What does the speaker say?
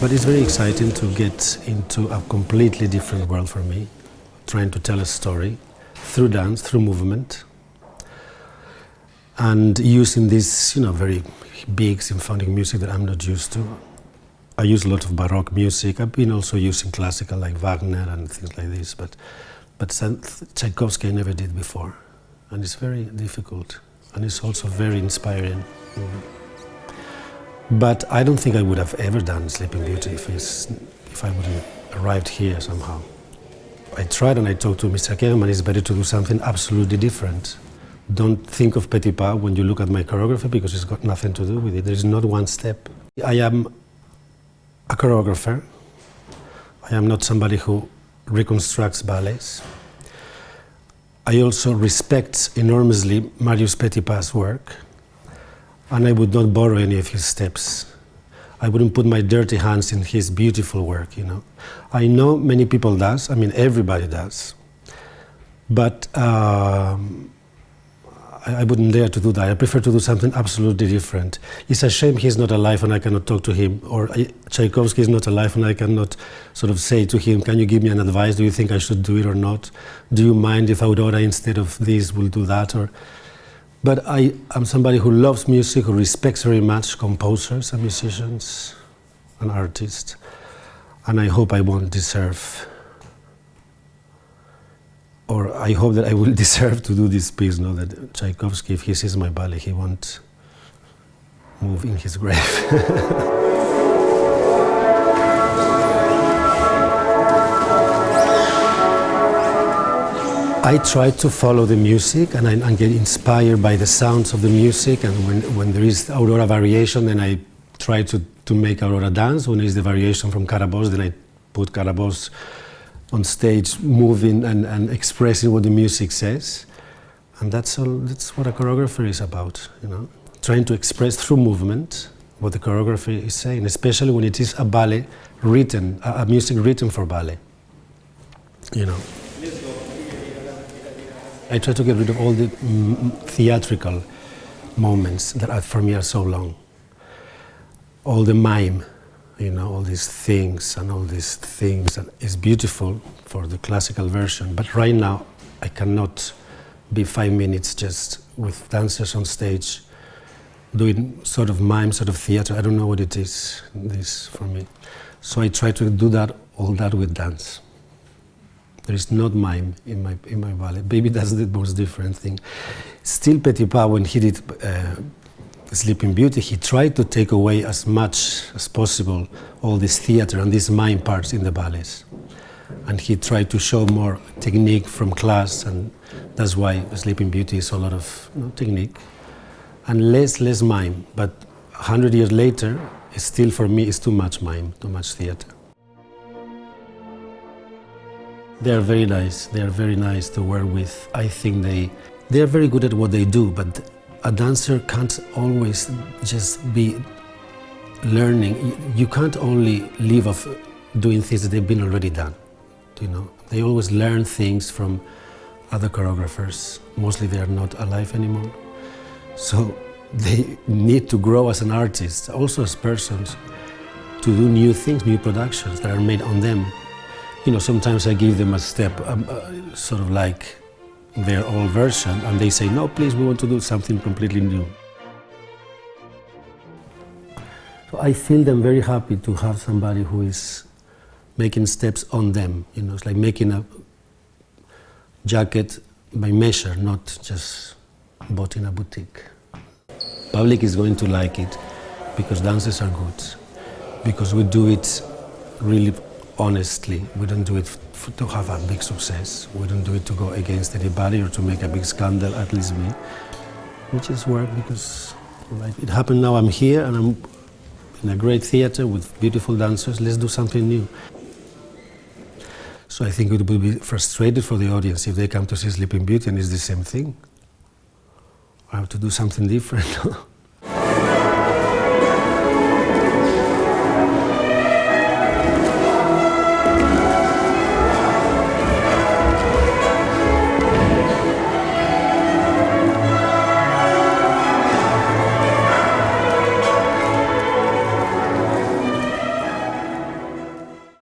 But it's very exciting to get into a completely different world for me, trying to tell a story through dance, through movement, and using this, very big symphonic music that I'm not used to. I use a lot of Baroque music. I've been also using classical like Wagner and things like this, but Tchaikovsky I never did before, and it's very difficult, and it's also very inspiring. But I don't think I would have ever done Sleeping Beauty if I wouldn't arrived here somehow. I tried and I talked to Mr. Kerman, it's better to do something absolutely different. Don't think of Petit Pas when you look at my choreography because it's got nothing to do with it. There is not one step. I am a choreographer. I am not somebody who reconstructs ballets. I also respect enormously Marius Petit Pas's work, and I would not borrow any of his steps. I wouldn't put my dirty hands in his beautiful work, I know many people does, everybody does, but I wouldn't dare to do that. I prefer to do something absolutely different. It's a shame he's not alive and I cannot talk to him, or Tchaikovsky is not alive and I cannot sort of say to him, can you give me an advice? Do you think I should do it or not? Do you mind if Aurora instead of this will do that? But I am somebody who loves music, who respects very much composers and musicians and artists, and I hope I won't deserve, or I hope that I will deserve to do this piece, that Tchaikovsky, if he sees my ballet, he won't move in his grave. I try to follow the music and get inspired by the sounds of the music, and when there is Aurora variation, then I try to make Aurora dance. When there is the variation from Carabosse, then I put Carabosse on stage, moving and expressing what the music says. And that's what a choreographer is about, trying to express through movement what the choreography is saying, especially when it is a ballet written, a music written for ballet, I try to get rid of all the theatrical moments that for me are so long. All the mime, all these things that is beautiful for the classical version. But right now, I cannot be 5 minutes just with dancers on stage doing sort of mime, sort of theater. I don't know what it is, this for me. So I try to do all that with dance. There is not mime in my ballet. Maybe that's the most different thing. Still, Petit Pas, when he did Sleeping Beauty, he tried to take away as much as possible all this theater and these mime parts in the ballets. And he tried to show more technique from class, and that's why Sleeping Beauty is a lot of technique and less mime. But 100 years later, still for me, it's too much mime, too much theater. They are very nice. They are very nice to work with. I think they are very good at what they do, but a dancer can't always just be learning. You can't only live off doing things that they've been already done. They always learn things from other choreographers. Mostly they are not alive anymore. So they need to grow as an artist, also as persons, to do new things, new productions that are made on them. Sometimes I give them a step, sort of like their old version, and they say, no, please, we want to do something completely new. So I feel them very happy to have somebody who is making steps on them. It's like making a jacket by measure, not just bought in a boutique. Public is going to like it because dances are good, because we do it really honestly. We don't do it to have a big success. We don't do it to go against anybody or to make a big scandal, at least me. We just work because it happened now. I'm here and I'm in a great theater with beautiful dancers. Let's do something new. So I think it would be frustrated for the audience if they come to see Sleeping Beauty and it's the same thing. I have to do something different.